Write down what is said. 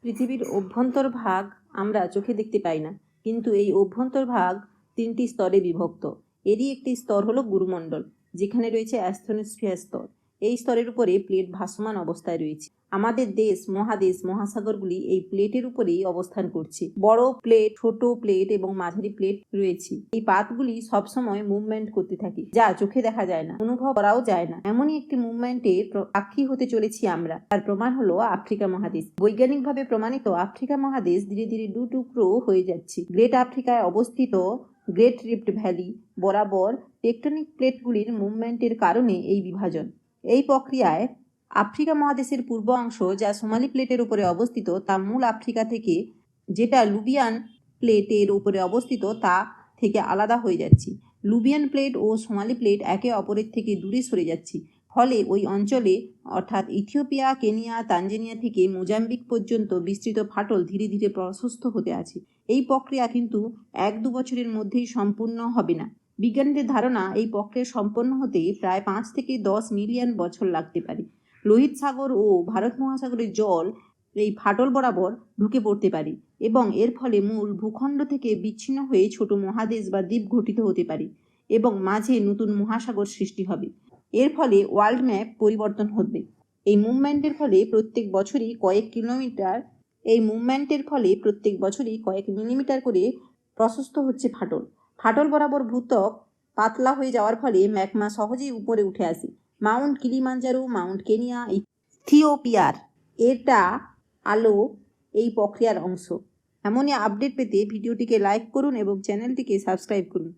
পৃথিবীর অভ্যন্তরভাগ আমরা চোখে দেখতে পাই না, কিন্তু এই অভ্যন্তরভাগ তিনটি স্তরে বিভক্ত। এরই একটি স্তর হলো গুরুমণ্ডল, যেখানে রয়েছে অ্যাস্থনোস্ফিয়ার স্তর। এই স্তরের উপরে প্লেট ভাসমান অবস্থায় রয়েছে। আমাদের দেশ, মহাদেশ, মহাসাগরগুলি এই প্লেটের উপরেই অবস্থান করছে। বড় প্লেট, ছোট প্লেট এবং মাঝারি প্লেট রয়েছে। এই পাতগুলি সবসময় মুভমেন্ট করতে থাকে, যা চোখে দেখা যায় না, অনুভব করাও যায় না। এমনই একটি মুভমেন্টের সাক্ষী হতে চলেছি আমরা। তার প্রমাণ হলো আফ্রিকা মহাদেশ। বৈজ্ঞানিকভাবে প্রমাণিত আফ্রিকা মহাদেশ ধীরে ধীরে দু টুকরো হয়ে যাচ্ছে। গ্রেট আফ্রিকায় অবস্থিত গ্রেট রিফট ভ্যালি বরাবর টেকটনিক প্লেটগুলির মুভমেন্টের কারণে এই বিভাজন। এই প্রক্রিয়ায় আফ্রিকা মহাদেশের পূর্ব অংশ, যা সোমালি প্লেটের উপরে অবস্থিত, তা মূল আফ্রিকা থেকে, যেটা লুবিয়ান প্লেটের উপরে অবস্থিত, তা থেকে আলাদা হয়ে যাচ্ছে। লুবিয়ান প্লেট ও সোমালি প্লেট একে অপরের থেকে দূরে সরে যাচ্ছে। ফলে ওই অঞ্চলে, অর্থাৎ ইথিওপিয়া, কেনিয়া, তানজানিয়া থেকে মোজাম্বিক পর্যন্ত বিস্তৃত ফাটল ধীরে ধীরে প্রশস্ত হতে আছে। এই প্রক্রিয়া কিন্তু 1-2 বছরের মধ্যেই সম্পূর্ণ হবে না। বিজ্ঞানীদের ধারণা, এই প্রক্রিয়া সম্পন্ন হতে প্রায় 5 থেকে 10 মিলিয়ন বছর লাগতে পারে। লোহিত সাগর ও ভারত মহাসাগরের জল এই ফাটল বরাবর ঢুকে পড়তে পারে এবং এর ফলে মূল ভূখণ্ড থেকে বিচ্ছিন্ন হয়ে ছোট মহাদেশ বা দ্বীপ গঠিত হতে পারে এবং মাঝে নতুন মহাসাগর সৃষ্টি হবে। এর ফলে ওয়ার্ল্ড ম্যাপ পরিবর্তন হবে। এই মুভমেন্টের ফলে প্রত্যেক বছরই কয়েক মিলিমিটার করে প্রশস্ত হচ্ছে ফাটল। ফাটল বরাবর ভূত্বক পাতলা হয়ে যাওয়ার ফলে ম্যাগমা সহজেই উপরে উঠে আসে। মাউন্ট কিলিমাঞ্জারো, মাউন্ট কেনিয়া, ইথিওপিয়ার এটা আলো এই প্রক্রিয়ার অংশ। এমনই আপডেট পেতে ভিডিওটিকে লাইক করুন এবং চ্যানেলটিকে সাবস্ক্রাইব করুন।